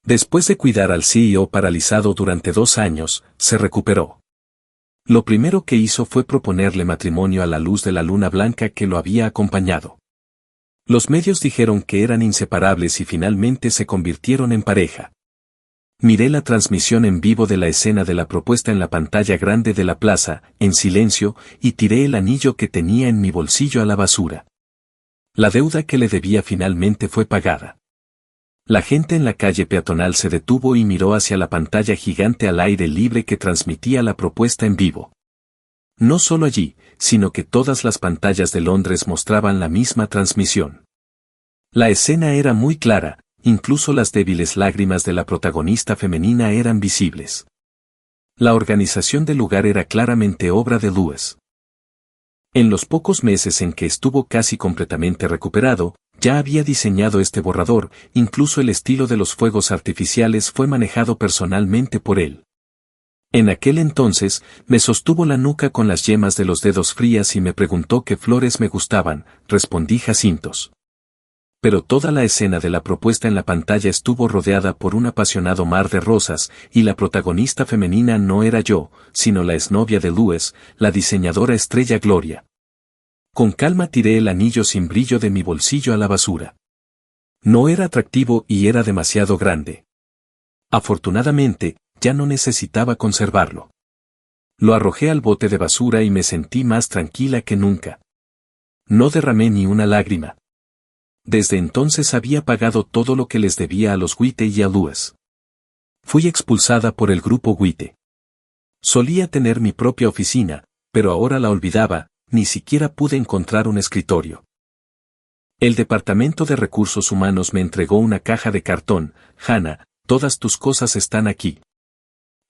Después de cuidar al CEO paralizado durante 2 años, se recuperó. Lo primero que hizo fue proponerle matrimonio a la luz de la luna blanca que lo había acompañado. Los medios dijeron que eran inseparables y finalmente se convirtieron en pareja. Miré la transmisión en vivo de la escena de la propuesta en la pantalla grande de la plaza, en silencio, y tiré el anillo que tenía en mi bolsillo a la basura. La deuda que le debía finalmente fue pagada. La gente en la calle peatonal se detuvo y miró hacia la pantalla gigante al aire libre que transmitía la propuesta en vivo. No solo allí, sino que todas las pantallas de Londres mostraban la misma transmisión. La escena era muy clara, incluso las débiles lágrimas de la protagonista femenina eran visibles. La organización del lugar era claramente obra de Lewis. En los pocos meses en que estuvo casi completamente recuperado, ya había diseñado este borrador, incluso el estilo de los fuegos artificiales fue manejado personalmente por él. En aquel entonces, me sostuvo la nuca con las yemas de los dedos frías y me preguntó qué flores me gustaban, respondí jacintos. Pero toda la escena de la propuesta en la pantalla estuvo rodeada por un apasionado mar de rosas, y la protagonista femenina no era yo, sino la exnovia de Lewis, la diseñadora estrella Gloria. Con calma tiré el anillo sin brillo de mi bolsillo a la basura. No era atractivo y era demasiado grande. Afortunadamente, ya no necesitaba conservarlo. Lo arrojé al bote de basura y me sentí más tranquila que nunca. No derramé ni una lágrima. Desde entonces había pagado todo lo que les debía a los Witte y a Lewis. Fui expulsada por el grupo Witte. Solía tener mi propia oficina, pero ahora la olvidaba, ni siquiera pude encontrar un escritorio. El Departamento de Recursos Humanos me entregó una caja de cartón. Hannah, todas tus cosas están aquí.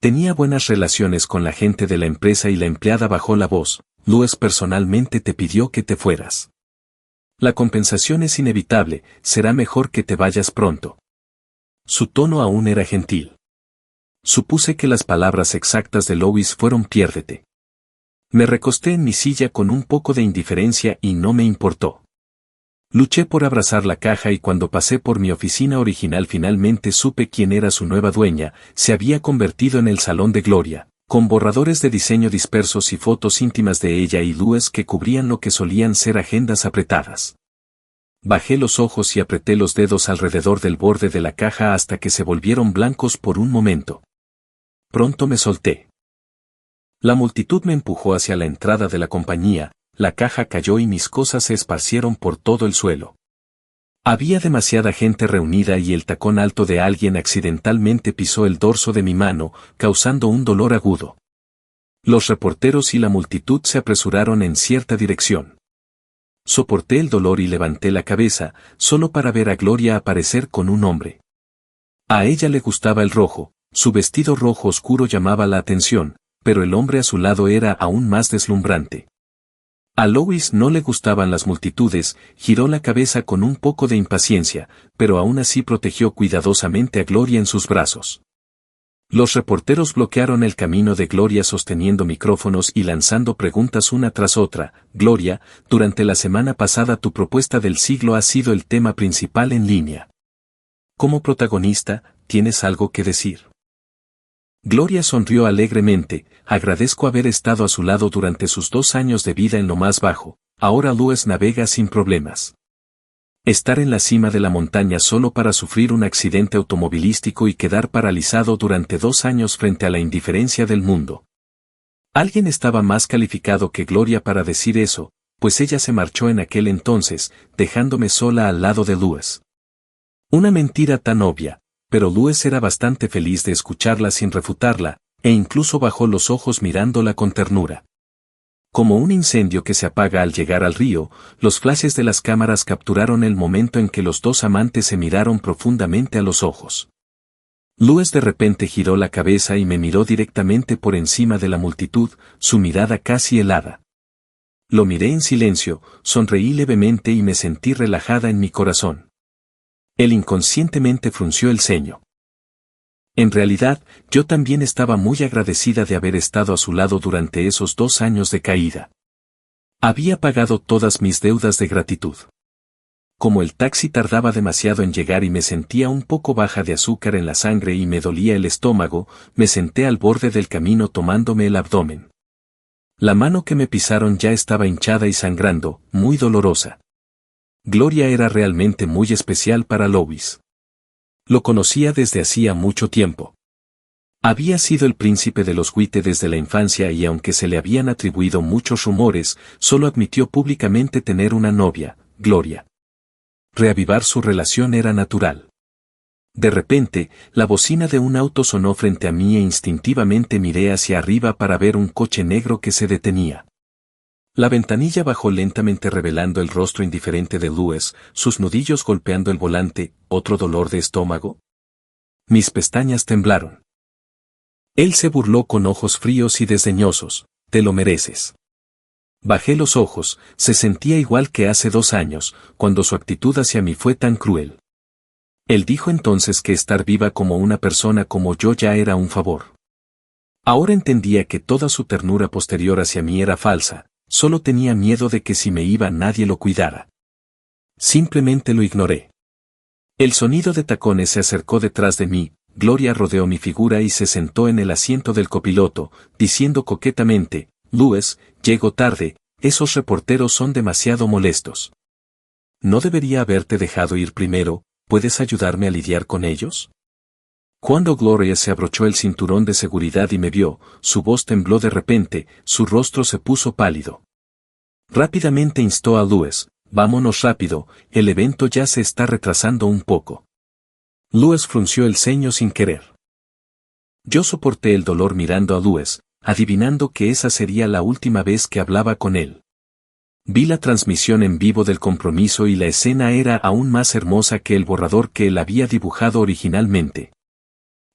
Tenía buenas relaciones con la gente de la empresa y la empleada bajó la voz. Lewis personalmente te pidió que te fueras. La compensación es inevitable, será mejor que te vayas pronto. Su tono aún era gentil. Supuse que las palabras exactas de Lewis fueron piérdete. Me recosté en mi silla con un poco de indiferencia y no me importó. Luché por abrazar la caja y cuando pasé por mi oficina original finalmente supe quién era su nueva dueña. Se había convertido en el salón de Gloria, con borradores de diseño dispersos y fotos íntimas de ella y Lewis que cubrían lo que solían ser agendas apretadas. Bajé los ojos y apreté los dedos alrededor del borde de la caja hasta que se volvieron blancos por un momento. Pronto me solté. La multitud me empujó hacia la entrada de la compañía, la caja cayó y mis cosas se esparcieron por todo el suelo. Había demasiada gente reunida y el tacón alto de alguien accidentalmente pisó el dorso de mi mano, causando un dolor agudo. Los reporteros y la multitud se apresuraron en cierta dirección. Soporté el dolor y levanté la cabeza, solo para ver a Gloria aparecer con un hombre. A ella le gustaba el rojo, su vestido rojo oscuro llamaba la atención, pero el hombre a su lado era aún más deslumbrante. A Lewis no le gustaban las multitudes, giró la cabeza con un poco de impaciencia, pero aún así protegió cuidadosamente a Gloria en sus brazos. Los reporteros bloquearon el camino de Gloria sosteniendo micrófonos y lanzando preguntas una tras otra. Gloria, durante la semana pasada tu propuesta del siglo ha sido el tema principal en línea. Como protagonista, ¿tienes algo que decir? Gloria sonrió alegremente, agradezco haber estado a su lado durante sus 2 años de vida en lo más bajo, ahora Lewis navega sin problemas. Estar en la cima de la montaña solo para sufrir un accidente automovilístico y quedar paralizado durante 2 años frente a la indiferencia del mundo. Alguien estaba más calificado que Gloria para decir eso, pues ella se marchó en aquel entonces, dejándome sola al lado de Lewis. Una mentira tan obvia. Pero Lewis era bastante feliz de escucharla sin refutarla, e incluso bajó los ojos mirándola con ternura. Como un incendio que se apaga al llegar al río, los flashes de las cámaras capturaron el momento en que los 2 amantes se miraron profundamente a los ojos. Lewis de repente giró la cabeza y me miró directamente por encima de la multitud, su mirada casi helada. Lo miré en silencio, sonreí levemente y me sentí relajada en mi corazón. Él inconscientemente frunció el ceño. En realidad, yo también estaba muy agradecida de haber estado a su lado durante esos 2 años de caída. Había pagado todas mis deudas de gratitud. como el taxi tardaba demasiado en llegar y me sentía un poco baja de azúcar en la sangre y me dolía el estómago, me senté al borde del camino tomándome el abdomen. La mano que me pisaron ya estaba hinchada y sangrando, muy dolorosa. Gloria era realmente muy especial para Louis. Lo conocía desde hacía mucho tiempo. Había sido el príncipe de los White desde la infancia y aunque se le habían atribuido muchos rumores, solo admitió públicamente tener una novia, Gloria. Reavivar su relación era natural. De repente, la bocina de un auto sonó frente a mí e instintivamente miré hacia arriba para ver un coche negro que se detenía. La ventanilla bajó lentamente revelando el rostro indiferente de Louis, sus nudillos golpeando el volante. ¿Otro dolor de estómago? Mis pestañas temblaron. Él se burló con ojos fríos y desdeñosos. Te lo mereces. Bajé los ojos, se sentía igual que hace 2 años, cuando su actitud hacia mí fue tan cruel. Él dijo entonces que estar viva como una persona como yo ya era un favor. Ahora entendía que toda su ternura posterior hacia mí era falsa, solo tenía miedo de que si me iba nadie lo cuidara. Simplemente lo ignoré. El sonido de tacones se acercó detrás de mí, Gloria rodeó mi figura y se sentó en el asiento del copiloto, diciendo coquetamente, Louis, llego tarde, esos reporteros son demasiado molestos. ¿No debería haberte dejado ir primero? ¿Puedes ayudarme a lidiar con ellos? Cuando Gloria se abrochó el cinturón de seguridad y me vio, su voz tembló de repente, su rostro se puso pálido. Rápidamente instó a Louis, vámonos rápido, el evento ya se está retrasando un poco. Louis frunció el ceño sin querer. Yo soporté el dolor mirando a Louis, adivinando que esa sería la última vez que hablaba con él. Vi la transmisión en vivo del compromiso y la escena era aún más hermosa que el borrador que él había dibujado originalmente.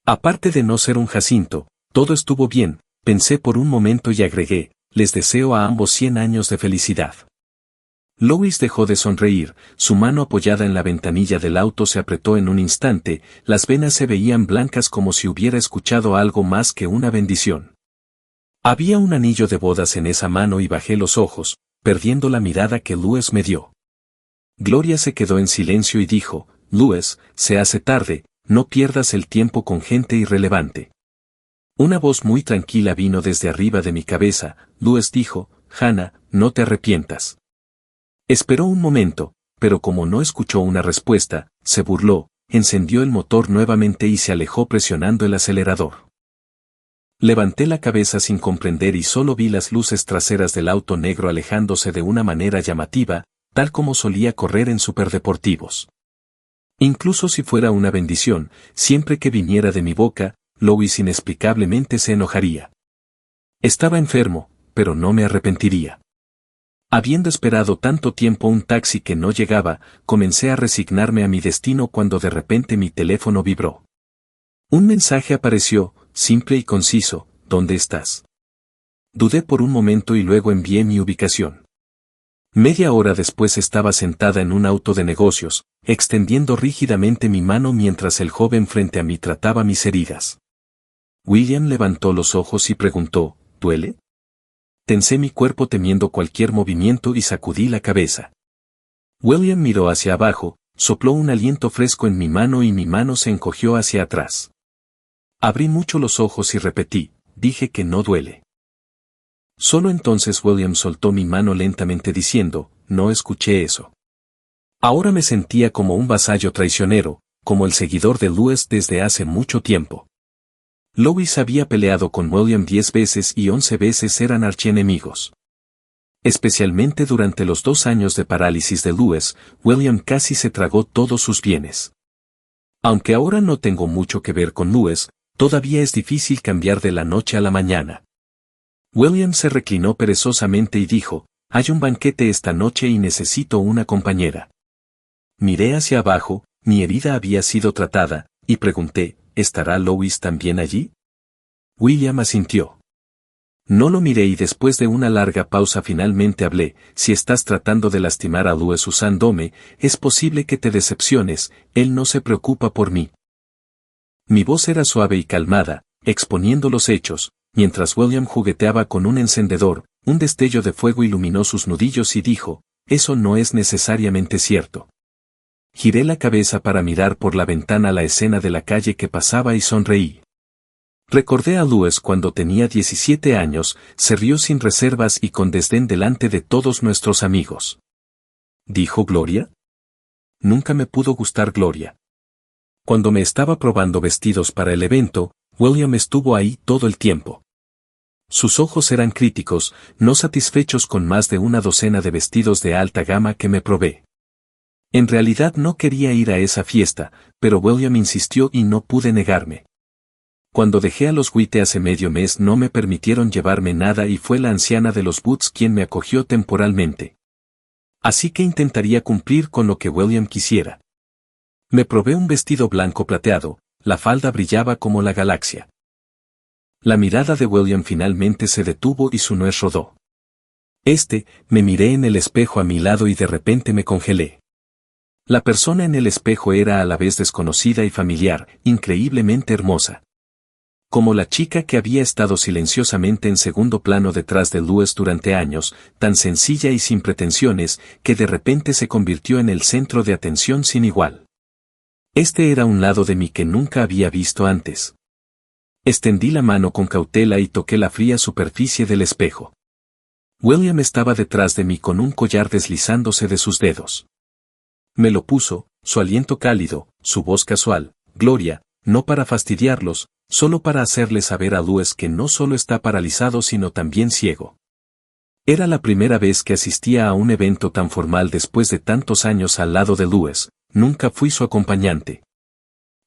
Aparte de no ser un Jacinto, todo estuvo bien, pensé por un momento y agregué, les deseo a ambos 100 años de felicidad. Louis dejó de sonreír, su mano apoyada en la ventanilla del auto se apretó en un instante, las venas se veían blancas como si hubiera escuchado algo más que una bendición. Había un anillo de bodas en esa mano y bajé los ojos, perdiendo la mirada que Louis me dio. Gloria se quedó en silencio y dijo, Louis, se hace tarde, no pierdas el tiempo con gente irrelevante. Una voz muy tranquila vino desde arriba de mi cabeza, Louis dijo, Hannah, no te arrepientas. Esperó un momento, pero como no escuchó una respuesta, se burló, encendió el motor nuevamente y se alejó presionando el acelerador. Levanté la cabeza sin comprender y solo vi las luces traseras del auto negro alejándose de una manera llamativa, tal como solía correr en superdeportivos. Incluso si fuera una bendición, siempre que viniera de mi boca, Louis inexplicablemente se enojaría. Estaba enfermo, pero no me arrepentiría. Habiendo esperado tanto tiempo un taxi que no llegaba, comencé a resignarme a mi destino cuando de repente mi teléfono vibró. Un mensaje apareció, simple y conciso, ¿dónde estás? Dudé por un momento y luego envié mi ubicación. Media hora después estaba sentada en un auto de negocios, extendiendo rígidamente mi mano mientras el joven frente a mí trataba mis heridas. William levantó los ojos y preguntó, ¿duele? Tensé mi cuerpo temiendo cualquier movimiento y sacudí la cabeza. William miró hacia abajo, sopló un aliento fresco en mi mano y mi mano se encogió hacia atrás. Abrí mucho los ojos y repetí, dije que no duele. Solo entonces William soltó mi mano lentamente diciendo, no escuché eso. Ahora me sentía como un vasallo traicionero, como el seguidor de Louis desde hace mucho tiempo. Louis había peleado con William 10 veces y 11 veces eran archienemigos. Especialmente durante los 2 años de parálisis de Louis, William casi se tragó todos sus bienes. Aunque ahora no tengo mucho que ver con Louis, todavía es difícil cambiar de la noche a la mañana. William se reclinó perezosamente y dijo, hay un banquete esta noche y necesito una compañera. Miré hacia abajo, mi herida había sido tratada, y pregunté, ¿estará Louis también allí? William asintió. No lo miré y después de una larga pausa finalmente hablé, si estás tratando de lastimar a Louis usándome, es posible que te decepciones, él no se preocupa por mí. Mi voz era suave y calmada, exponiendo los hechos, mientras William jugueteaba con un encendedor, un destello de fuego iluminó sus nudillos y dijo, eso no es necesariamente cierto. Giré la cabeza para mirar por la ventana la escena de la calle que pasaba y sonreí. Recordé a Louis cuando tenía 17 años, se rió sin reservas y con desdén delante de todos nuestros amigos. ¿Dijo Gloria? Nunca me pudo gustar Gloria. Cuando me estaba probando vestidos para el evento, William estuvo ahí todo el tiempo. Sus ojos eran críticos, no satisfechos con más de una docena de vestidos de alta gama que me probé. En realidad no quería ir a esa fiesta, pero William insistió y no pude negarme. Cuando dejé a los White hace medio mes no me permitieron llevarme nada y fue la anciana de los Boots quien me acogió temporalmente. Así que intentaría cumplir con lo que William quisiera. Me probé un vestido blanco plateado, la falda brillaba como la galaxia. La mirada de William finalmente se detuvo y su nuez rodó. Me miré en el espejo a mi lado y de repente me congelé. La persona en el espejo era a la vez desconocida y familiar, increíblemente hermosa. Como la chica que había estado silenciosamente en segundo plano detrás de Louis durante años, tan sencilla y sin pretensiones, que de repente se convirtió en el centro de atención sin igual. Era un lado de mí que nunca había visto antes. Extendí la mano con cautela y toqué la fría superficie del espejo. William estaba detrás de mí con un collar deslizándose de sus dedos. Me lo puso, su aliento cálido, su voz casual, Gloria, no para fastidiarlos, solo para hacerle saber a Louis que no solo está paralizado sino también ciego. Era la primera vez que asistía a un evento tan formal después de tantos años al lado de Louis, nunca fui su acompañante.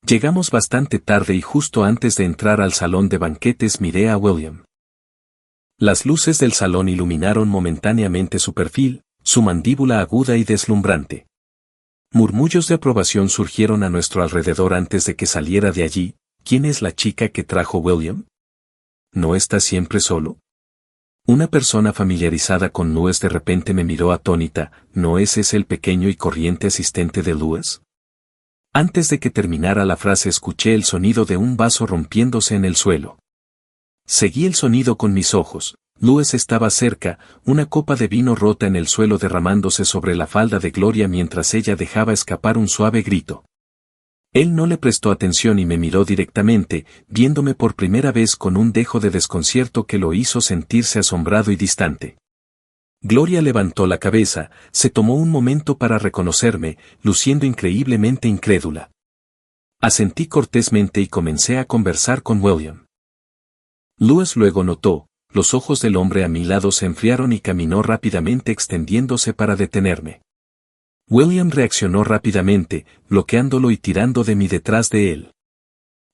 Llegamos bastante tarde y justo antes de entrar al salón de banquetes miré a William. Las luces del salón iluminaron momentáneamente su perfil, su mandíbula aguda y deslumbrante. Murmullos de aprobación surgieron a nuestro alrededor antes de que saliera de allí. ¿Quién es la chica que trajo William? ¿No está siempre solo? Una persona familiarizada con Louis de repente me miró atónita. ¿No es ese el pequeño y corriente asistente de Louis? Antes de que terminara la frase escuché el sonido de un vaso rompiéndose en el suelo. Seguí el sonido con mis ojos. Louis estaba cerca, una copa de vino rota en el suelo derramándose sobre la falda de Gloria mientras ella dejaba escapar un suave grito. Él no le prestó atención y me miró directamente, viéndome por primera vez con un dejo de desconcierto que lo hizo sentirse asombrado y distante. Gloria levantó la cabeza, se tomó un momento para reconocerme, luciendo increíblemente incrédula. Asentí cortésmente y comencé a conversar con William. Louis luego notó, los ojos del hombre a mi lado se enfriaron y caminó rápidamente extendiéndose para detenerme. William reaccionó rápidamente, bloqueándolo y tirando de mí detrás de él.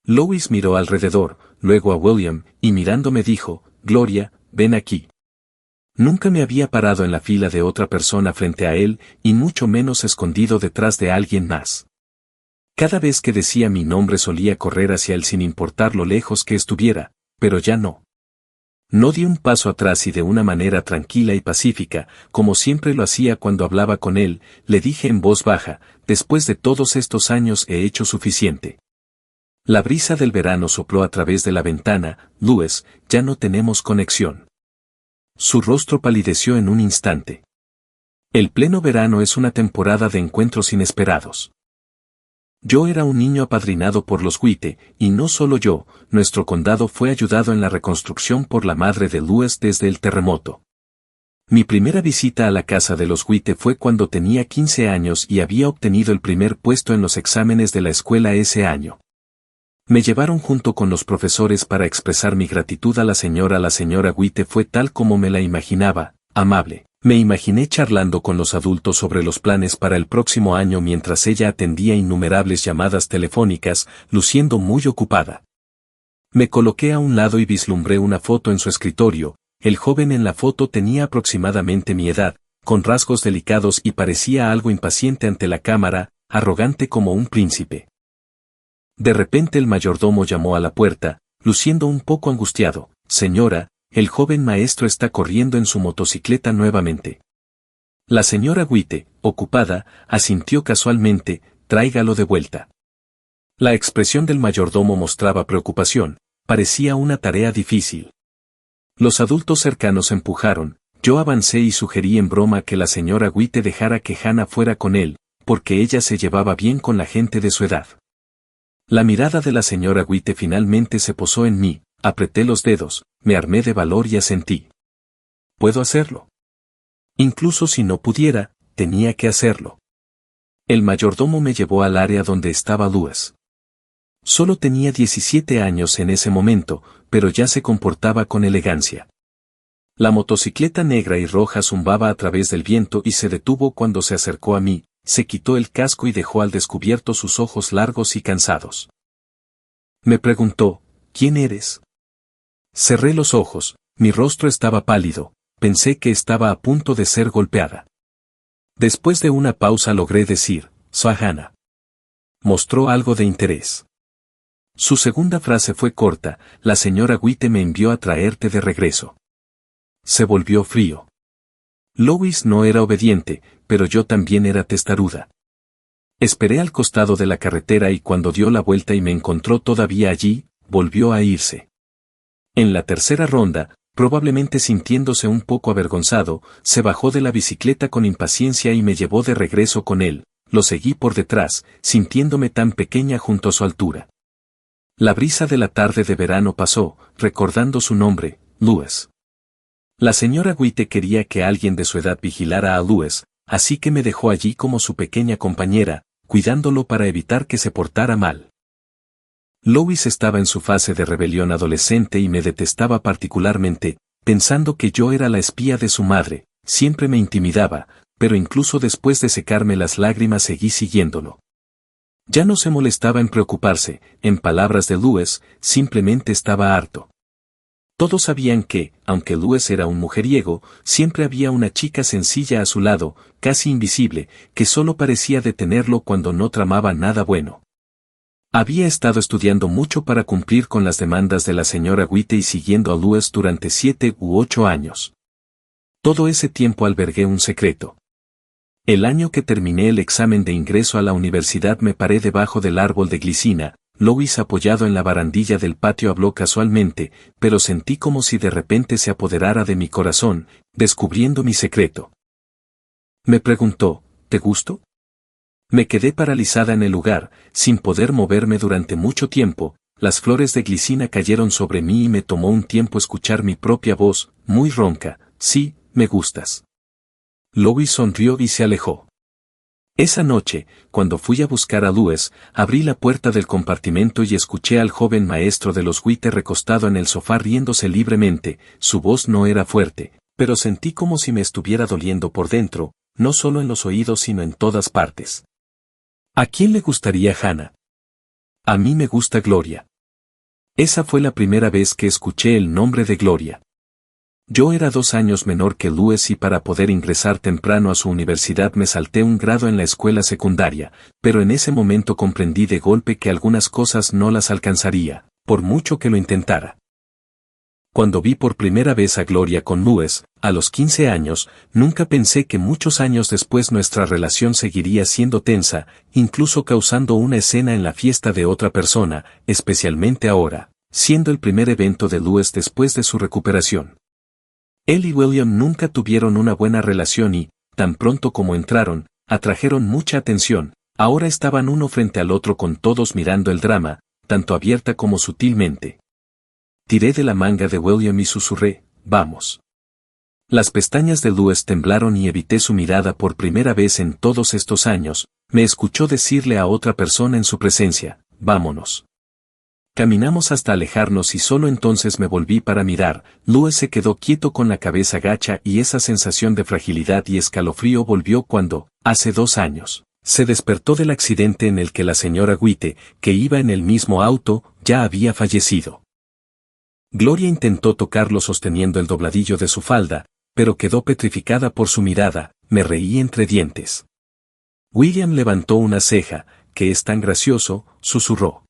Louis miró alrededor, luego a William, y mirándome dijo, Gloria, ven aquí. Nunca me había parado en la fila de otra persona frente a él, y mucho menos escondido detrás de alguien más. Cada vez que decía mi nombre solía correr hacia él sin importar lo lejos que estuviera, pero ya no. No di un paso atrás y de una manera tranquila y pacífica, como siempre lo hacía cuando hablaba con él, le dije en voz baja, después de todos estos años he hecho suficiente. La brisa del verano sopló a través de la ventana. Louis, ya no tenemos conexión. Su rostro palideció en un instante. El pleno verano es una temporada de encuentros inesperados. Yo era un niño apadrinado por los White, y no solo yo, nuestro condado fue ayudado en la reconstrucción por la madre de Louis desde el terremoto. Mi primera visita a la casa de los White fue cuando tenía 15 años y había obtenido el primer puesto en los exámenes de la escuela ese año. Me llevaron junto con los profesores para expresar mi gratitud a la señora. La señora White fue tal como me la imaginaba, amable. Me imaginé charlando con los adultos sobre los planes para el próximo año mientras ella atendía innumerables llamadas telefónicas, luciendo muy ocupada. Me coloqué a un lado y vislumbré una foto en su escritorio. El joven en la foto tenía aproximadamente mi edad, con rasgos delicados y parecía algo impaciente ante la cámara, arrogante como un príncipe. De repente el mayordomo llamó a la puerta, luciendo un poco angustiado. Señora, el joven maestro está corriendo en su motocicleta nuevamente. La señora White, ocupada, asintió casualmente, tráigalo de vuelta. La expresión del mayordomo mostraba preocupación, parecía una tarea difícil. Los adultos cercanos empujaron, yo avancé y sugerí en broma que la señora White dejara que Hannah fuera con él, porque ella se llevaba bien con la gente de su edad. La mirada de la señora White finalmente se posó en mí, apreté los dedos, me armé de valor y asentí. ¿Puedo hacerlo? Incluso si no pudiera, tenía que hacerlo. El mayordomo me llevó al área donde estaba Louis. Solo tenía 17 años en ese momento, pero ya se comportaba con elegancia. La motocicleta negra y roja zumbaba a través del viento y se detuvo cuando se acercó a mí, se quitó el casco y dejó al descubierto sus ojos largos y cansados. Me preguntó, ¿quién eres? Cerré los ojos, mi rostro estaba pálido, pensé que estaba a punto de ser golpeada. Después de una pausa logré decir, soy Hannah. Mostró algo de interés. Su segunda frase fue corta, la señora White me envió a traerte de regreso. Se volvió frío. Louis no era obediente, pero yo también era testaruda. Esperé al costado de la carretera y cuando dio la vuelta y me encontró todavía allí, volvió a irse. En la tercera ronda, probablemente sintiéndose un poco avergonzado, se bajó de la bicicleta con impaciencia y me llevó de regreso con él, lo seguí por detrás, sintiéndome tan pequeña junto a su altura. La brisa de la tarde de verano pasó, recordando su nombre, Louis. La señora White quería que alguien de su edad vigilara a Louis, así que me dejó allí como su pequeña compañera, cuidándolo para evitar que se portara mal. Louis estaba en su fase de rebelión adolescente y me detestaba particularmente, pensando que yo era la espía de su madre, siempre me intimidaba, pero incluso después de secarme las lágrimas seguí siguiéndolo. Ya no se molestaba en preocuparse, en palabras de Louis, simplemente estaba harto. Todos sabían que, aunque Louis era un mujeriego, siempre había una chica sencilla a su lado, casi invisible, que solo parecía detenerlo cuando no tramaba nada bueno. Había estado estudiando mucho para cumplir con las demandas de la señora White y siguiendo a Louis durante 7 u 8 años. Todo ese tiempo albergué un secreto. El año que terminé el examen de ingreso a la universidad me paré debajo del árbol de glicina. Louis apoyado en la barandilla del patio habló casualmente, pero sentí como si de repente se apoderara de mi corazón, descubriendo mi secreto. Me preguntó, ¿te gusto? Me quedé paralizada en el lugar, sin poder moverme durante mucho tiempo, las flores de glicina cayeron sobre mí y me tomó un tiempo escuchar mi propia voz, muy ronca, sí, me gustas. Louis sonrió y se alejó. Esa noche, cuando fui a buscar a Louis, abrí la puerta del compartimento y escuché al joven maestro de los White recostado en el sofá riéndose libremente, su voz no era fuerte, pero sentí como si me estuviera doliendo por dentro, no solo en los oídos sino en todas partes. ¿A quién le gustaría Hannah? A mí me gusta Gloria. Esa fue la primera vez que escuché el nombre de Gloria. Yo era 2 años menor que Louis y para poder ingresar temprano a su universidad me salté un grado en la escuela secundaria, pero en ese momento comprendí de golpe que algunas cosas no las alcanzaría, por mucho que lo intentara. Cuando vi por primera vez a Gloria con Louis, a los 15 años, nunca pensé que muchos años después nuestra relación seguiría siendo tensa, incluso causando una escena en la fiesta de otra persona, especialmente ahora, siendo el primer evento de Louis después de su recuperación. Él y William nunca tuvieron una buena relación y, tan pronto como entraron, atrajeron mucha atención, ahora estaban uno frente al otro con todos mirando el drama, tanto abierta como sutilmente. Tiré de la manga de William y susurré, vamos. Las pestañas de Louis temblaron y evité su mirada por primera vez en todos estos años, me escuchó decirle a otra persona en su presencia, vámonos. Caminamos hasta alejarnos y solo entonces me volví para mirar, Louis se quedó quieto con la cabeza gacha y esa sensación de fragilidad y escalofrío volvió cuando, hace 2 años, se despertó del accidente en el que la señora White, que iba en el mismo auto, ya había fallecido. Gloria intentó tocarlo sosteniendo el dobladillo de su falda, pero quedó petrificada por su mirada, me reí entre dientes. William levantó una ceja, que es tan gracioso, susurró.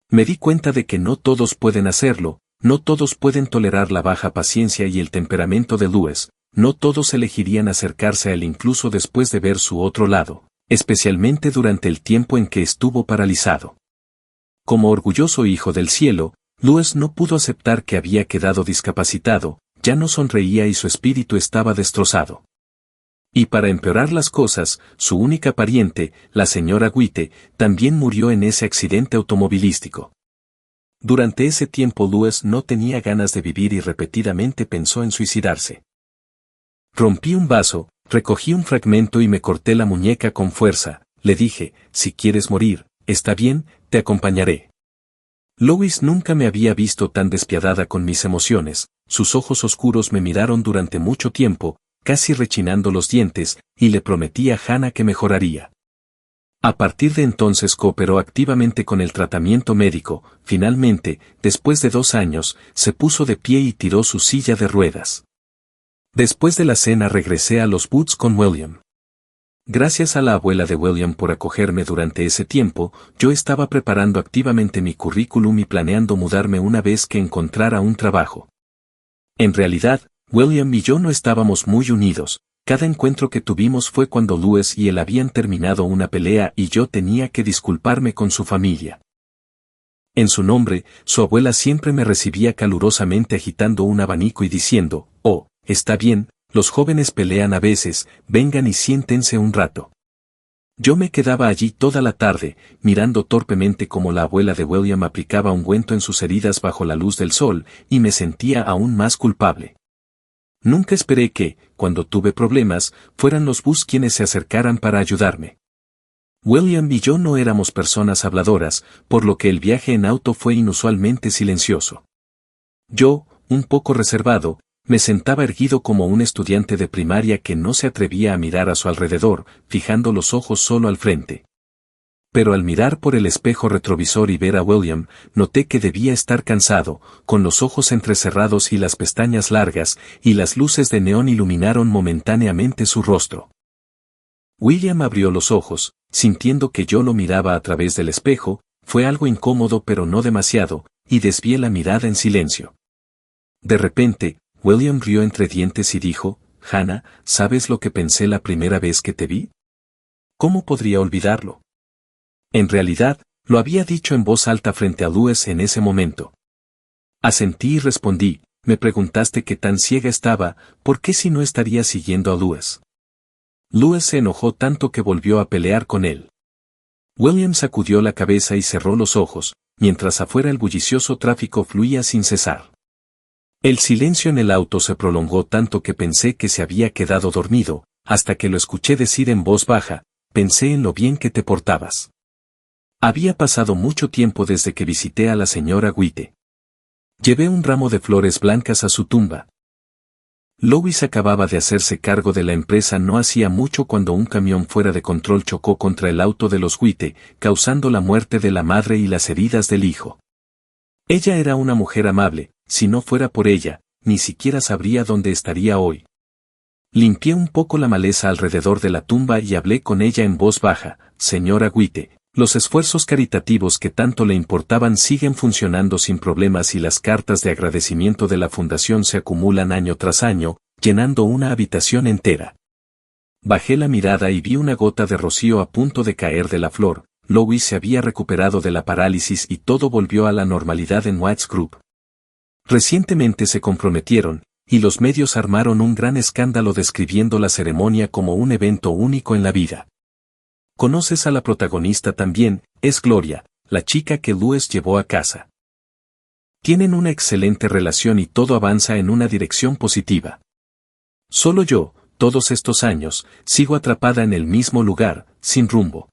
Me di cuenta de que no todos pueden hacerlo, no todos pueden tolerar la baja paciencia y el temperamento de Louis, no todos elegirían acercarse a él incluso después de ver su otro lado, especialmente durante el tiempo en que estuvo paralizado. Como orgulloso hijo del cielo, Louis no pudo aceptar que había quedado discapacitado, ya no sonreía y su espíritu estaba destrozado. Y para empeorar las cosas, su única pariente, la señora White, también murió en ese accidente automovilístico. Durante ese tiempo Louis no tenía ganas de vivir y repetidamente pensó en suicidarse. Rompí un vaso, recogí un fragmento y me corté la muñeca con fuerza. Le dije, si quieres morir, está bien, te acompañaré. Lois nunca me había visto tan despiadada con mis emociones, sus ojos oscuros me miraron durante mucho tiempo, casi rechinando los dientes, y le prometí a Hannah que mejoraría. A partir de entonces cooperó activamente con el tratamiento médico. Finalmente, después de 2 años, se puso de pie y tiró su silla de ruedas. Después de la cena regresé a los Woods con William. Gracias a la abuela de William por acogerme durante ese tiempo, yo estaba preparando activamente mi currículum y planeando mudarme una vez que encontrara un trabajo. En realidad, William y yo no estábamos muy unidos. Cada encuentro que tuvimos fue cuando Louis y él habían terminado una pelea y yo tenía que disculparme con su familia. En su nombre, su abuela siempre me recibía calurosamente agitando un abanico y diciendo, «Oh, está bien, los jóvenes pelean a veces, vengan y siéntense un rato». Yo me quedaba allí toda la tarde, mirando torpemente cómo la abuela de William aplicaba ungüento en sus heridas bajo la luz del sol, y me sentía aún más culpable. Nunca esperé que, cuando tuve problemas, fueran los Bus quienes se acercaran para ayudarme. William y yo no éramos personas habladoras, por lo que el viaje en auto fue inusualmente silencioso. Yo, un poco reservado, me sentaba erguido como un estudiante de primaria que no se atrevía a mirar a su alrededor, fijando los ojos solo al frente. Pero al mirar por el espejo retrovisor y ver a William, noté que debía estar cansado, con los ojos entrecerrados y las pestañas largas, y las luces de neón iluminaron momentáneamente su rostro. William abrió los ojos, sintiendo que yo lo miraba a través del espejo, fue algo incómodo pero no demasiado, y desvié la mirada en silencio. De repente, William rió entre dientes y dijo, «Hannah, ¿sabes lo que pensé la primera vez que te vi? ¿Cómo podría olvidarlo?» En realidad, lo había dicho en voz alta frente a Louis en ese momento. Asentí y respondí, me preguntaste qué tan ciega estaba, ¿por qué si no estaría siguiendo a Louis? Louis se enojó tanto que volvió a pelear con él. William sacudió la cabeza y cerró los ojos, mientras afuera el bullicioso tráfico fluía sin cesar. El silencio en el auto se prolongó tanto que pensé que se había quedado dormido, hasta que lo escuché decir en voz baja, pensé en lo bien que te portabas. Había pasado mucho tiempo desde que visité a la señora White. Llevé un ramo de flores blancas a su tumba. Lois acababa de hacerse cargo de la empresa no hacía mucho cuando un camión fuera de control chocó contra el auto de los White, causando la muerte de la madre y las heridas del hijo. Ella era una mujer amable, si no fuera por ella, ni siquiera sabría dónde estaría hoy. Limpié un poco la maleza alrededor de la tumba y hablé con ella en voz baja, señora White. Los esfuerzos caritativos que tanto le importaban siguen funcionando sin problemas y las cartas de agradecimiento de la fundación se acumulan año tras año, llenando una habitación entera. Bajé la mirada y vi una gota de rocío a punto de caer de la flor. Lois se había recuperado de la parálisis y todo volvió a la normalidad en White's Group. Recientemente se comprometieron, y los medios armaron un gran escándalo describiendo la ceremonia como un evento único en la vida. Conoces a la protagonista también, es Gloria, la chica que Louis llevó a casa. Tienen una excelente relación y todo avanza en una dirección positiva. Solo yo, todos estos años, sigo atrapada en el mismo lugar, sin rumbo.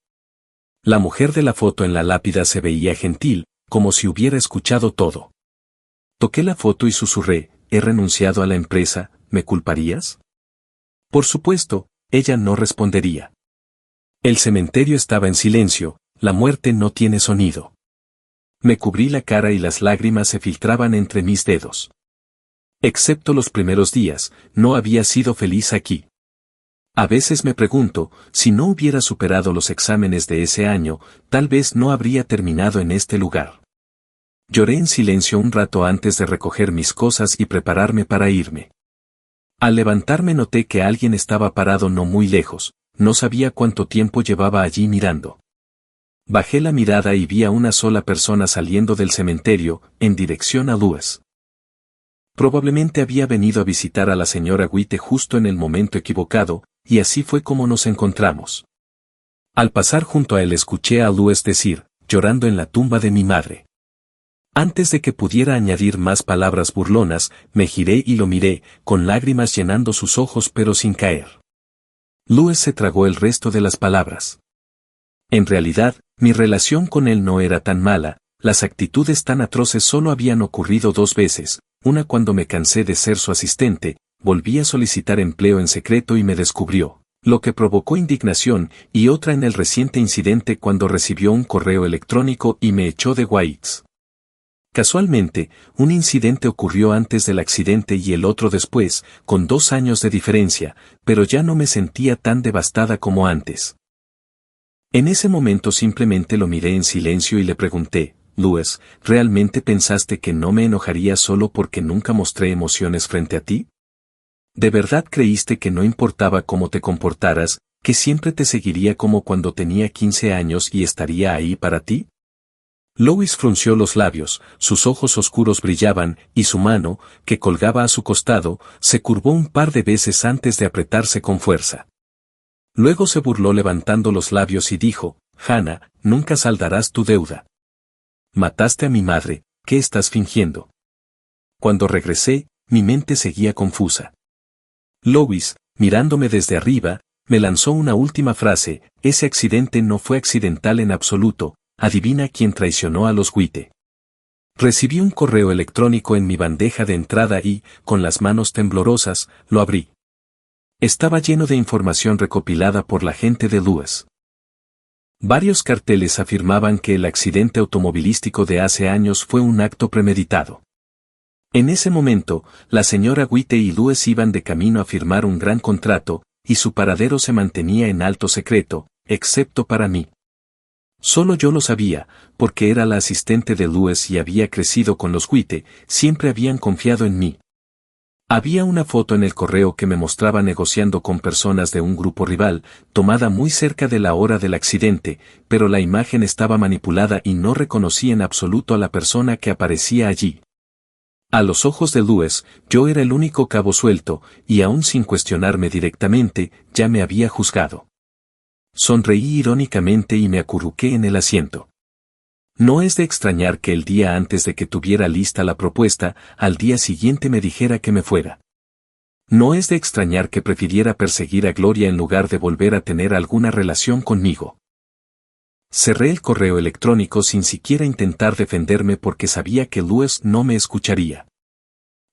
La mujer de la foto en la lápida se veía gentil, como si hubiera escuchado todo. Toqué la foto y susurré, he renunciado a la empresa, ¿me culparías? Por supuesto, ella no respondería. El cementerio estaba en silencio, la muerte no tiene sonido. Me cubrí la cara y las lágrimas se filtraban entre mis dedos. Excepto los primeros días, no había sido feliz aquí. A veces me pregunto, si no hubiera superado los exámenes de ese año, tal vez no habría terminado en este lugar. Lloré en silencio un rato antes de recoger mis cosas y prepararme para irme. Al levantarme noté que alguien estaba parado no muy lejos, no sabía cuánto tiempo llevaba allí mirando. Bajé la mirada y vi a una sola persona saliendo del cementerio, en dirección a Louis. Probablemente había venido a visitar a la señora White justo en el momento equivocado, y así fue como nos encontramos. Al pasar junto a él escuché a Louis decir, llorando en la tumba de mi madre. Antes de que pudiera añadir más palabras burlonas, me giré y lo miré, con lágrimas llenando sus ojos pero sin caer. Louis se tragó el resto de las palabras. En realidad, mi relación con él no era tan mala, las actitudes tan atroces solo habían ocurrido 2 veces, una cuando me cansé de ser su asistente, volví a solicitar empleo en secreto y me descubrió, lo que provocó indignación, y otra en el reciente incidente cuando recibió un correo electrónico y me echó de Whites. Casualmente, un incidente ocurrió antes del accidente y el otro después, con 2 años de diferencia, pero ya no me sentía tan devastada como antes. En ese momento simplemente lo miré en silencio y le pregunté, Louis, ¿realmente pensaste que no me enojaría solo porque nunca mostré emociones frente a ti? ¿De verdad creíste que no importaba cómo te comportaras, que siempre te seguiría como cuando tenía 15 años y estaría ahí para ti? Louis frunció los labios, sus ojos oscuros brillaban, y su mano, que colgaba a su costado, se curvó un par de veces antes de apretarse con fuerza. Luego se burló levantando los labios y dijo, Hannah, nunca saldarás tu deuda. Mataste a mi madre, ¿qué estás fingiendo? Cuando regresé, mi mente seguía confusa. Louis, mirándome desde arriba, me lanzó una última frase, ese accidente no fue accidental en absoluto, adivina quién traicionó a los White. Recibí un correo electrónico en mi bandeja de entrada y, con las manos temblorosas, lo abrí. Estaba lleno de información recopilada por la gente de Louis. Varios carteles afirmaban que el accidente automovilístico de hace años fue un acto premeditado. En ese momento, la señora White y Louis iban de camino a firmar un gran contrato, y su paradero se mantenía en alto secreto, excepto para mí. Solo yo lo sabía, porque era la asistente de Louis y había crecido con los White, siempre habían confiado en mí. Había una foto en el correo que me mostraba negociando con personas de un grupo rival, tomada muy cerca de la hora del accidente, pero la imagen estaba manipulada y no reconocí en absoluto a la persona que aparecía allí. A los ojos de Louis, yo era el único cabo suelto, y aún sin cuestionarme directamente, ya me había juzgado. Sonreí irónicamente y me acurruqué en el asiento. No es de extrañar que el día antes de que tuviera lista la propuesta, al día siguiente me dijera que me fuera. No es de extrañar que prefiriera perseguir a Gloria en lugar de volver a tener alguna relación conmigo. Cerré el correo electrónico sin siquiera intentar defenderme porque sabía que Louis no me escucharía.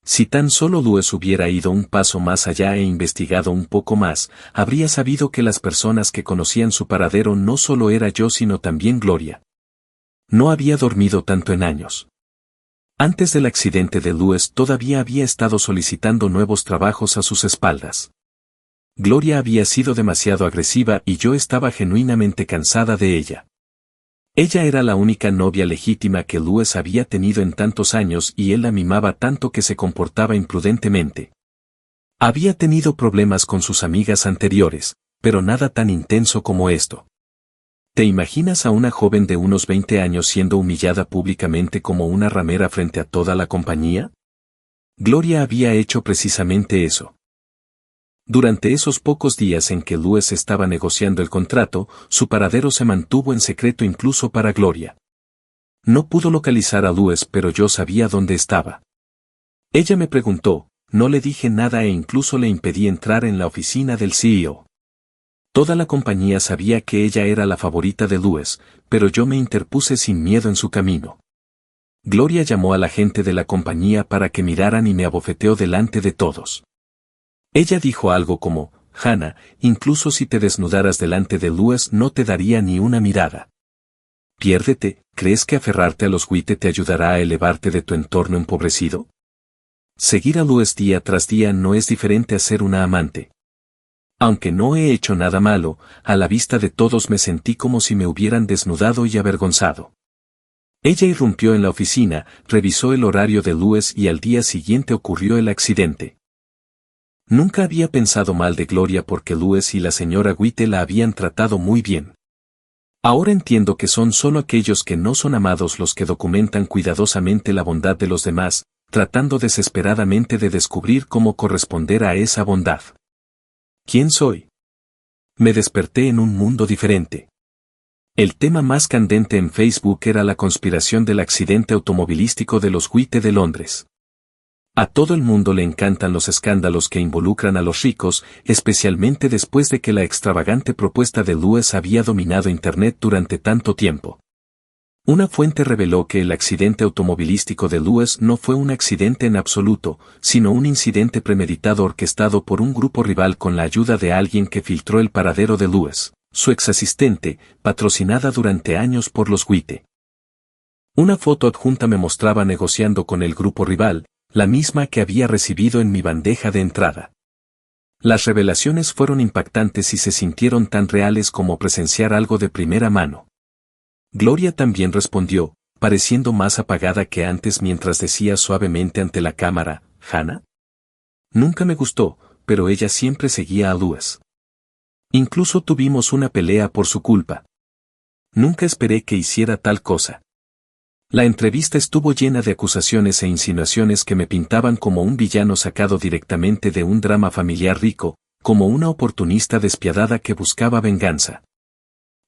Si tan solo Louis hubiera ido un paso más allá e investigado un poco más, habría sabido que las personas que conocían su paradero no solo era yo sino también Gloria. No había dormido tanto en años. Antes del accidente de Louis todavía había estado solicitando nuevos trabajos a sus espaldas. Gloria había sido demasiado agresiva y yo estaba genuinamente cansada de ella. Ella era la única novia legítima que Louis había tenido en tantos años y él la mimaba tanto que se comportaba imprudentemente. Había tenido problemas con sus amigas anteriores, pero nada tan intenso como esto. ¿Te imaginas a una joven de unos 20 años siendo humillada públicamente como una ramera frente a toda la compañía? Gloria había hecho precisamente eso. Durante esos pocos días en que Louis estaba negociando el contrato, su paradero se mantuvo en secreto incluso para Gloria. No pudo localizar a Louis pero yo sabía dónde estaba. Ella me preguntó, no le dije nada e incluso le impedí entrar en la oficina del CEO. Toda la compañía sabía que ella era la favorita de Louis, pero yo me interpuse sin miedo en su camino. Gloria llamó a la gente de la compañía para que miraran y me abofeteó delante de todos. Ella dijo algo como, Hannah, incluso si te desnudaras delante de Louis no te daría ni una mirada. Piérdete, ¿crees que aferrarte a los White te ayudará a elevarte de tu entorno empobrecido? Seguir a Louis día tras día no es diferente a ser una amante. Aunque no he hecho nada malo, a la vista de todos me sentí como si me hubieran desnudado y avergonzado. Ella irrumpió en la oficina, revisó el horario de Louis y al día siguiente ocurrió el accidente. Nunca había pensado mal de Gloria porque Louis y la señora White la habían tratado muy bien. Ahora entiendo que son solo aquellos que no son amados los que documentan cuidadosamente la bondad de los demás, tratando desesperadamente de descubrir cómo corresponder a esa bondad. ¿Quién soy? Me desperté en un mundo diferente. El tema más candente en Facebook era la conspiración del accidente automovilístico de los White de Londres. A todo el mundo le encantan los escándalos que involucran a los ricos, especialmente después de que la extravagante propuesta de Lewis había dominado Internet durante tanto tiempo. Una fuente reveló que el accidente automovilístico de Lewis no fue un accidente en absoluto, sino un incidente premeditado orquestado por un grupo rival con la ayuda de alguien que filtró el paradero de Lewis, su exasistente, patrocinada durante años por los White. Una foto adjunta me mostraba negociando con el grupo rival, la misma que había recibido en mi bandeja de entrada. Las revelaciones fueron impactantes y se sintieron tan reales como presenciar algo de primera mano. Gloria también respondió, pareciendo más apagada que antes mientras decía suavemente ante la cámara, «Hannah. Nunca me gustó, pero ella siempre seguía a Lewis. Incluso tuvimos una pelea por su culpa. Nunca esperé que hiciera tal cosa». La entrevista estuvo llena de acusaciones e insinuaciones que me pintaban como un villano sacado directamente de un drama familiar rico, como una oportunista despiadada que buscaba venganza.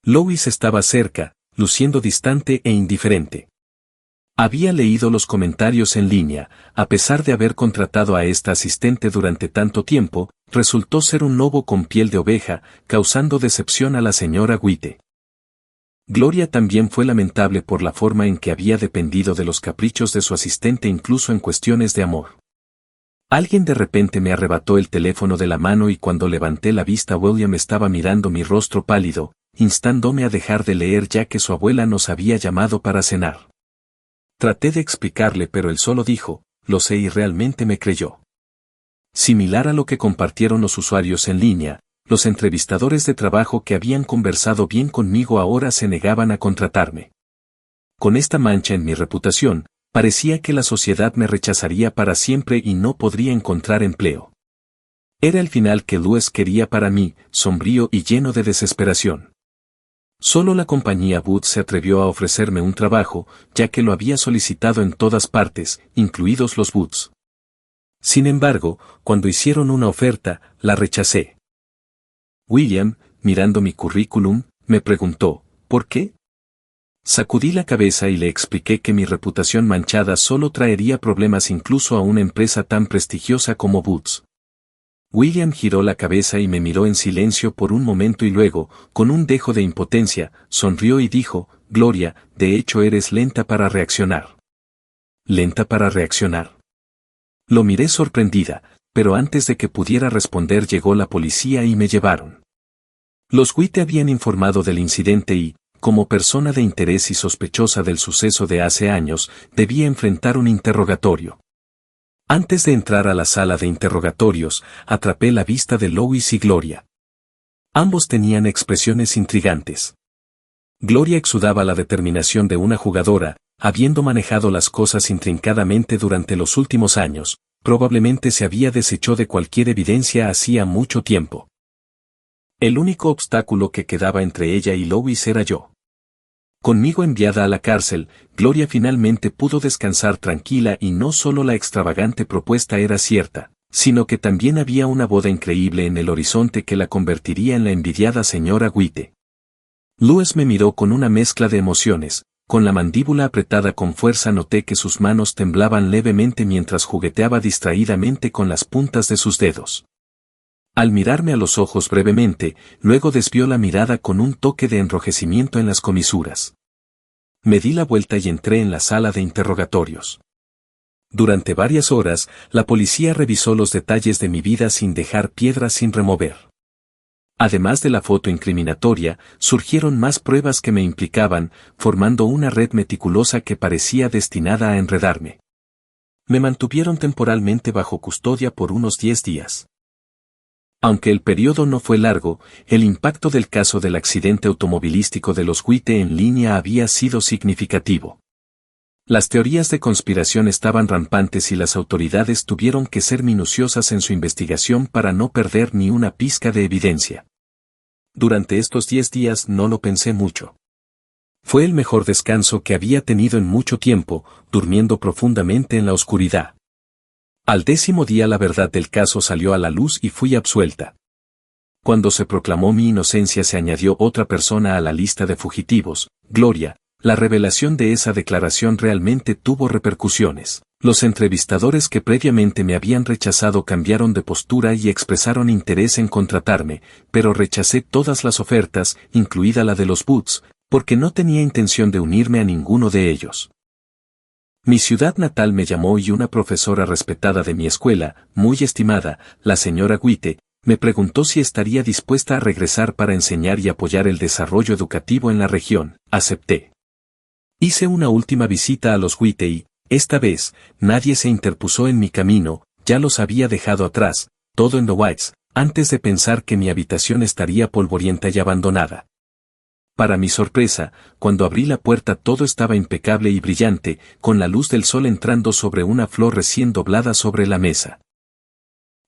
Lewis estaba cerca, luciendo distante e indiferente. Había leído los comentarios en línea, a pesar de haber contratado a esta asistente durante tanto tiempo, resultó ser un lobo con piel de oveja, causando decepción a la señora White. Gloria también fue lamentable por la forma en que había dependido de los caprichos de su asistente incluso en cuestiones de amor. Alguien de repente me arrebató el teléfono de la mano y cuando levanté la vista William estaba mirando mi rostro pálido, instándome a dejar de leer ya que su abuela nos había llamado para cenar. Traté de explicarle pero él solo dijo, «Lo sé» y realmente me creyó. Similar a lo que compartieron los usuarios en línea, los entrevistadores de trabajo que habían conversado bien conmigo ahora se negaban a contratarme. Con esta mancha en mi reputación, parecía que la sociedad me rechazaría para siempre y no podría encontrar empleo. Era el final que Lewis quería para mí, sombrío y lleno de desesperación. Solo la compañía Boots se atrevió a ofrecerme un trabajo, ya que lo había solicitado en todas partes, incluidos los Boots. Sin embargo, cuando hicieron una oferta, la rechacé. William, mirando mi currículum, me preguntó, ¿por qué? Sacudí la cabeza y le expliqué que mi reputación manchada solo traería problemas incluso a una empresa tan prestigiosa como Boots. William giró la cabeza y me miró en silencio por un momento y luego, con un dejo de impotencia, sonrió y dijo, «Gloria, de hecho eres lenta para reaccionar». ¿Lenta para reaccionar? Lo miré sorprendida, pero antes de que pudiera responder llegó la policía y me llevaron. Los White habían informado del incidente y, como persona de interés y sospechosa del suceso de hace años, debía enfrentar un interrogatorio. Antes de entrar a la sala de interrogatorios, atrapé la vista de Lewis y Gloria. Ambos tenían expresiones intrigantes. Gloria exudaba la determinación de una jugadora, habiendo manejado las cosas intrincadamente durante los últimos años, probablemente se había deshecho de cualquier evidencia hacía mucho tiempo. El único obstáculo que quedaba entre ella y Lewis era yo. Conmigo enviada a la cárcel, Gloria finalmente pudo descansar tranquila y no solo la extravagante propuesta era cierta, sino que también había una boda increíble en el horizonte que la convertiría en la envidiada señora White. Lewis me miró con una mezcla de emociones, con la mandíbula apretada con fuerza noté que sus manos temblaban levemente mientras jugueteaba distraídamente con las puntas de sus dedos. Al mirarme a los ojos brevemente, luego desvió la mirada con un toque de enrojecimiento en las comisuras. Me di la vuelta y entré en la sala de interrogatorios. Durante varias horas, la policía revisó los detalles de mi vida sin dejar piedras sin remover. Además de la foto incriminatoria, surgieron más pruebas que me implicaban, formando una red meticulosa que parecía destinada a enredarme. Me mantuvieron temporalmente bajo custodia por unos 10 días. Aunque el periodo no fue largo, el impacto del caso del accidente automovilístico de los White en línea había sido significativo. Las teorías de conspiración estaban rampantes y las autoridades tuvieron que ser minuciosas en su investigación para no perder ni una pizca de evidencia. Durante estos 10 días no lo pensé mucho. Fue el mejor descanso que había tenido en mucho tiempo, durmiendo profundamente en la oscuridad. Al 10º día la verdad del caso salió a la luz y fui absuelta. Cuando se proclamó mi inocencia se añadió otra persona a la lista de fugitivos, Gloria. La revelación de esa declaración realmente tuvo repercusiones. Los entrevistadores que previamente me habían rechazado cambiaron de postura y expresaron interés en contratarme, pero rechacé todas las ofertas, incluida la de los Boots, porque no tenía intención de unirme a ninguno de ellos. Mi ciudad natal me llamó y una profesora respetada de mi escuela, muy estimada, la señora White, me preguntó si estaría dispuesta a regresar para enseñar y apoyar el desarrollo educativo en la región. Acepté. Hice una última visita a los White y, esta vez, nadie se interpuso en mi camino, ya los había dejado atrás, todo en The Whites, antes de pensar que mi habitación estaría polvorienta y abandonada. Para mi sorpresa, cuando abrí la puerta todo estaba impecable y brillante, con la luz del sol entrando sobre una flor recién doblada sobre la mesa.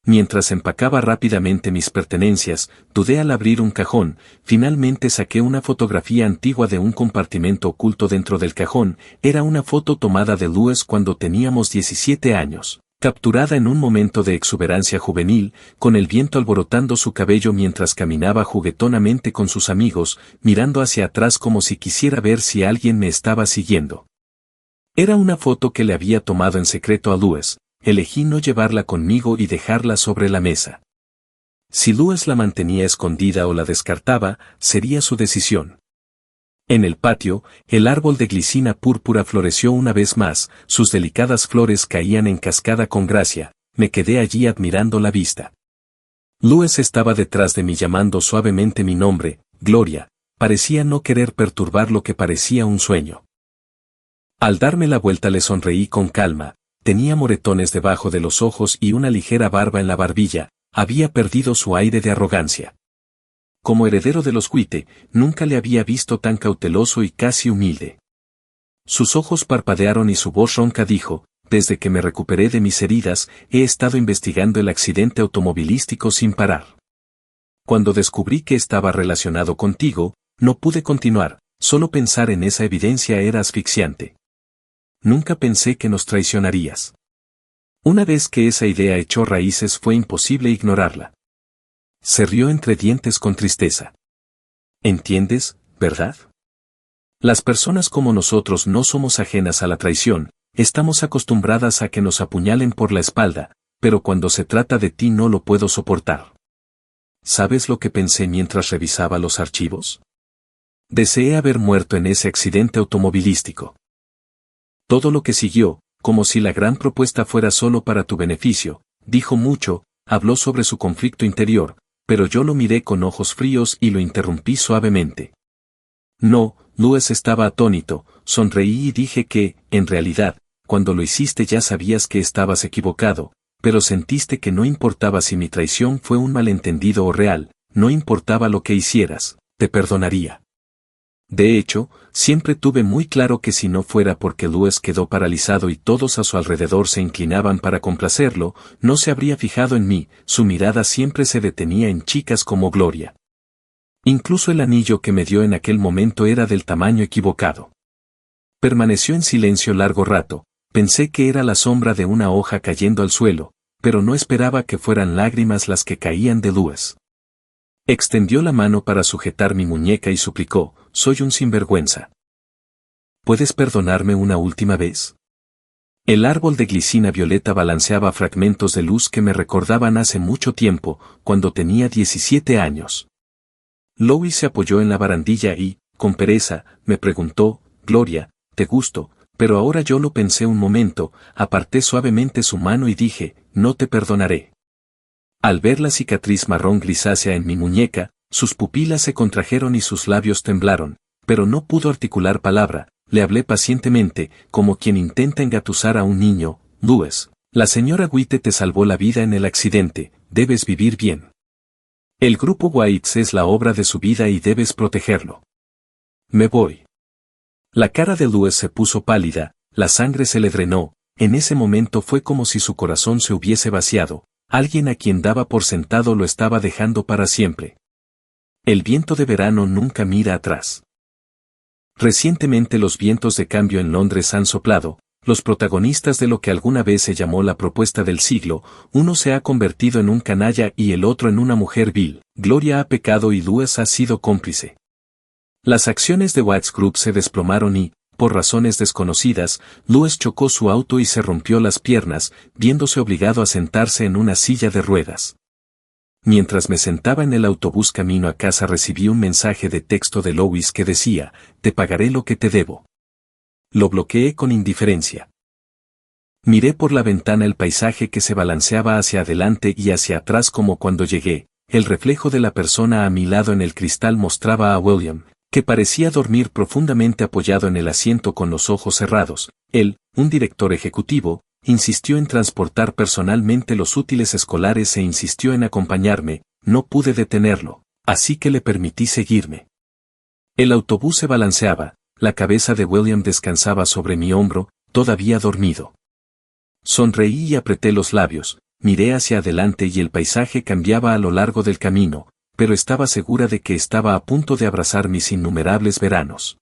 Mientras empacaba rápidamente mis pertenencias, dudé al abrir un cajón, finalmente saqué una fotografía antigua de un compartimento oculto dentro del cajón, era una foto tomada de Louis cuando teníamos 17 años, capturada en un momento de exuberancia juvenil, con el viento alborotando su cabello mientras caminaba juguetonamente con sus amigos, mirando hacia atrás como si quisiera ver si alguien me estaba siguiendo. Era una foto que le había tomado en secreto a Louis. Elegí no llevarla conmigo y dejarla sobre la mesa. Si Louis la mantenía escondida o la descartaba, sería su decisión. En el patio, el árbol de glicina púrpura floreció una vez más, sus delicadas flores caían en cascada con gracia, me quedé allí admirando la vista. Louis estaba detrás de mí llamando suavemente mi nombre, Gloria, parecía no querer perturbar lo que parecía un sueño. Al darme la vuelta le sonreí con calma. Tenía moretones debajo de los ojos y una ligera barba en la barbilla, había perdido su aire de arrogancia. Como heredero de los White, nunca le había visto tan cauteloso y casi humilde. Sus ojos parpadearon y su voz ronca dijo, desde que me recuperé de mis heridas, he estado investigando el accidente automovilístico sin parar. Cuando descubrí que estaba relacionado contigo, no pude continuar, solo pensar en esa evidencia era asfixiante. Nunca pensé que nos traicionarías. Una vez que esa idea echó raíces fue imposible ignorarla. Se rió entre dientes con tristeza. ¿Entiendes, verdad? Las personas como nosotros no somos ajenas a la traición, estamos acostumbradas a que nos apuñalen por la espalda, pero cuando se trata de ti no lo puedo soportar. ¿Sabes lo que pensé mientras revisaba los archivos? Deseé haber muerto en ese accidente automovilístico. Todo lo que siguió, como si la gran propuesta fuera solo para tu beneficio, dijo mucho, habló sobre su conflicto interior, pero yo lo miré con ojos fríos y lo interrumpí suavemente. No, Louis estaba atónito, sonreí y dije que, en realidad, cuando lo hiciste ya sabías que estabas equivocado, pero sentiste que no importaba si mi traición fue un malentendido o real, no importaba lo que hicieras, te perdonaría. De hecho, siempre tuve muy claro que si no fuera porque Louis quedó paralizado y todos a su alrededor se inclinaban para complacerlo, no se habría fijado en mí, su mirada siempre se detenía en chicas como Gloria. Incluso el anillo que me dio en aquel momento era del tamaño equivocado. Permaneció en silencio largo rato, pensé que era la sombra de una hoja cayendo al suelo, pero no esperaba que fueran lágrimas las que caían de Louis. Extendió la mano para sujetar mi muñeca y suplicó, soy un sinvergüenza. ¿Puedes perdonarme una última vez? El árbol de glicina violeta balanceaba fragmentos de luz que me recordaban hace mucho tiempo, cuando tenía 17 años. Louis se apoyó en la barandilla y, con pereza, me preguntó, Gloria, te gusto, pero ahora yo lo pensé un momento, aparté suavemente su mano y dije, no te perdonaré. Al ver la cicatriz marrón grisácea en mi muñeca, sus pupilas se contrajeron y sus labios temblaron, pero no pudo articular palabra, le hablé pacientemente, como quien intenta engatusar a un niño, Louis, la señora White te salvó la vida en el accidente, debes vivir bien. El grupo Whites es la obra de su vida y debes protegerlo. Me voy. La cara de Louis se puso pálida, la sangre se le drenó, en ese momento fue como si su corazón se hubiese vaciado. Alguien a quien daba por sentado lo estaba dejando para siempre. El viento de verano nunca mira atrás. Recientemente los vientos de cambio en Londres han soplado, Los protagonistas de lo que alguna vez se llamó la propuesta del siglo, uno se ha convertido en un canalla y el otro en una mujer vil. Gloria ha pecado y Lewis ha sido cómplice. Las acciones de Watts Group se desplomaron y, por razones desconocidas, Lewis chocó su auto y se rompió las piernas, viéndose obligado a sentarse en una silla de ruedas. Mientras me sentaba en el autobús camino a casa recibí un mensaje de texto de Lois que decía, «Te pagaré lo que te debo». Lo bloqueé con indiferencia. Miré por la ventana el paisaje que se balanceaba hacia adelante y hacia atrás como cuando llegué. El reflejo de la persona a mi lado en el cristal mostraba a William, que parecía dormir profundamente apoyado en el asiento con los ojos cerrados. Él, un director ejecutivo, insistió en transportar personalmente los útiles escolares e insistió en acompañarme. No pude detenerlo, así que le permití seguirme. El autobús se balanceaba, la cabeza de William descansaba sobre mi hombro, todavía dormido. Sonreí y apreté los labios, miré hacia adelante y el paisaje cambiaba a lo largo del camino, pero estaba segura de que estaba a punto de abrazar mis innumerables veranos.